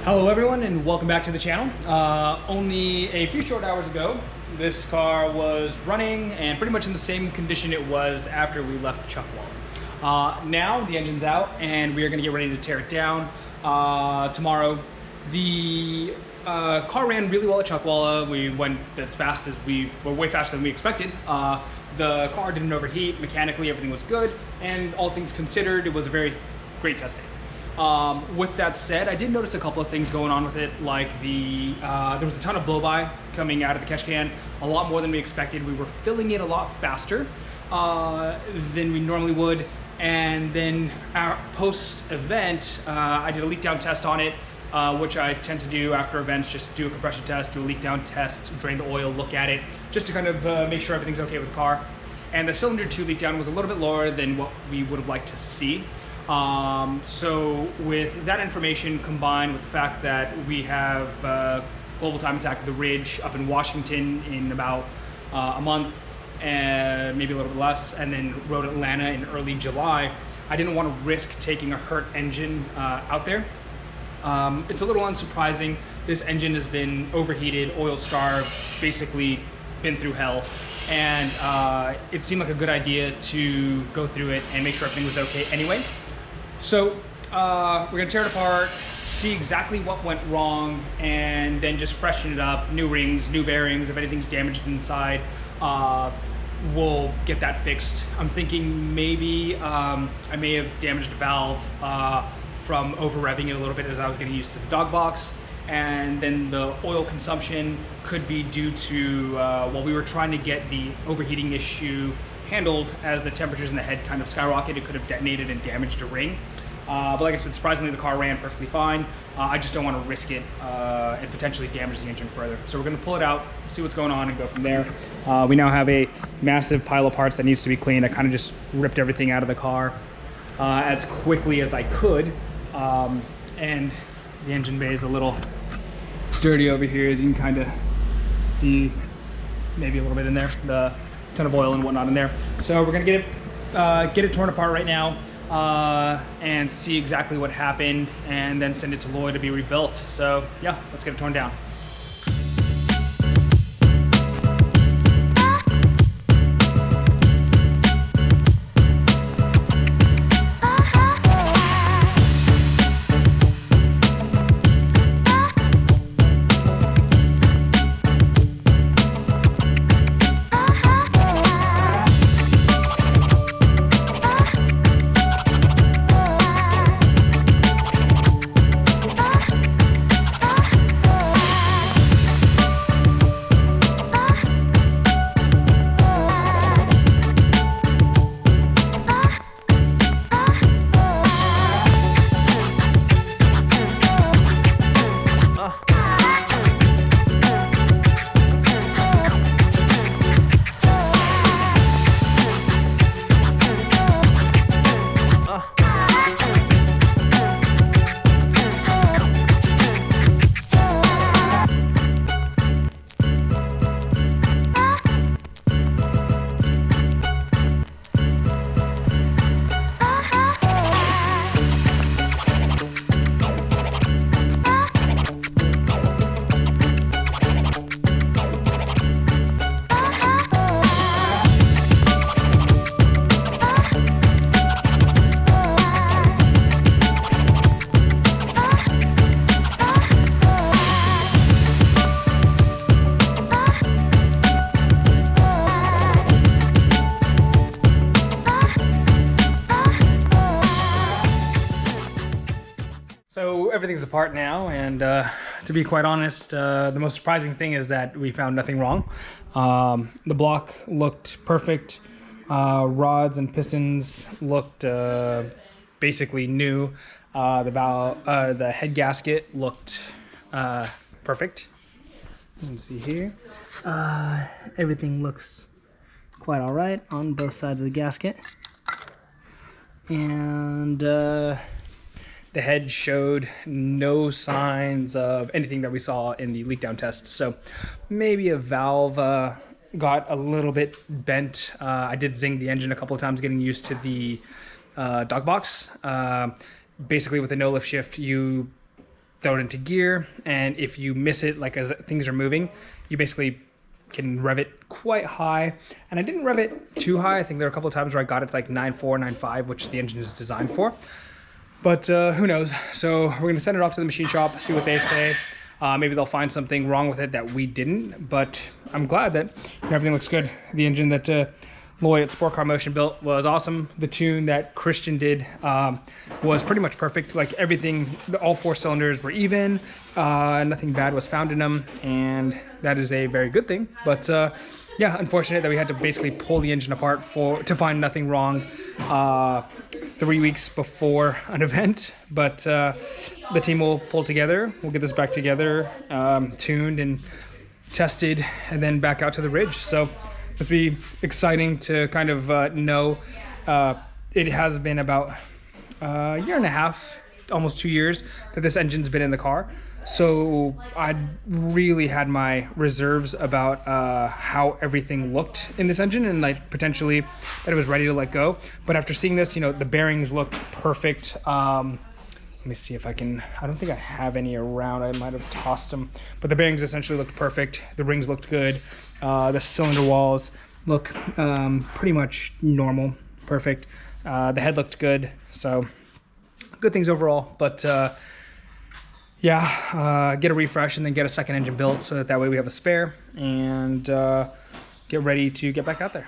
Hello everyone and welcome back to the channel. Only a few short hours ago, this car was running and pretty much in the same condition it was after we left Chuckwalla. Now the engine's out and we are going to get ready to tear it down tomorrow. The car ran really well at Chuckwalla. We went as fast as way faster than we expected. The car didn't overheat, mechanically everything was good, and all things considered, it was a very great test day. With that said, I did notice a couple of things going on with it, like there was a ton of blow-by coming out of the catch can, a lot more than we expected. We were filling it a lot faster than we normally would, and then our post-event, I did a leak down test on it, which I tend to do after events, just do a compression test, do a leak down test, drain the oil, look at it, just to kind of make sure everything's okay with the car. And the cylinder 2 leak down was a little bit lower than what we would have liked to see. So with that information combined with the fact that we have global time attack of the Ridge up in Washington in about a month and maybe a little bit less, and then Road Atlanta in early July, I didn't want to risk taking a hurt engine out there. It's a little unsurprising. This engine has been overheated, oil starved, basically been through hell. And it seemed like a good idea to go through it and make sure everything was okay anyway. So we're gonna tear it apart, see exactly what went wrong, and then just freshen it up. New rings, new bearings. If anything's damaged inside, we'll get that fixed. I'm thinking maybe I may have damaged a valve from over revving it a little bit as I was getting used to the dog box. And then the oil consumption could be due to, while we were trying to get the overheating issue handled, as the temperatures in the head kind of skyrocketed, it could have detonated and damaged a ring. But like I said, surprisingly the car ran perfectly fine. I just don't want to risk it and potentially damage the engine further. So we're going to pull it out, see what's going on, and go from there. We now have a massive pile of parts that needs to be cleaned. I kind of just ripped everything out of the car as quickly as I could. And the engine bay is a little dirty over here, as you can kind of see, maybe a little bit in there, the ton of oil and whatnot in there. So we're gonna get it torn apart right now and see exactly what happened, and then send it to Lloyd to be rebuilt. So yeah, let's get it torn down. So everything's apart now, and to be quite honest, the most surprising thing is that we found nothing wrong. The block looked perfect. Rods and pistons looked basically new. The head gasket looked perfect. You can see here. Everything looks quite all right on both sides of the gasket. And the head showed no signs of anything that we saw in the leak down test. So maybe a valve got a little bit bent. I did zing the engine a couple of times getting used to the dog box. Basically with a no lift shift, you throw it into gear, and if you miss it, like as things are moving, you basically can rev it quite high. And I didn't rev it too high. I think there were a couple of times where I got it to like 9.4, 9.5, which the engine is designed for. But who knows? So we're gonna send it off to the machine shop, see what they say. Maybe they'll find something wrong with it that we didn't, but I'm glad that everything looks good. The engine that Loy at Sport Car Motion built was awesome. The tune that Christian did was pretty much perfect. Like everything, all 4 cylinders were even. Nothing bad was found in them, and that is a very good thing. But yeah, unfortunate that we had to basically pull the engine apart to find nothing wrong 3 weeks before an event. But the team will pull together. We'll get this back together, tuned and tested, and then back out to the ridge. So it's be exciting to kind of know. It has been about a year and a half, almost 2 years, that this engine's been in the car. So I really had my reserves about how everything looked in this engine, and like potentially that it was ready to let go. But after seeing this, you know, the bearings look perfect. Let me see if I can, I don't think I have any around. I might have tossed them, but the bearings essentially looked perfect. The rings looked good. The cylinder walls look pretty much normal, perfect. The head looked good, so good things overall. But yeah, get a refresh and then get a second engine built so that way we have a spare, and get ready to get back out there.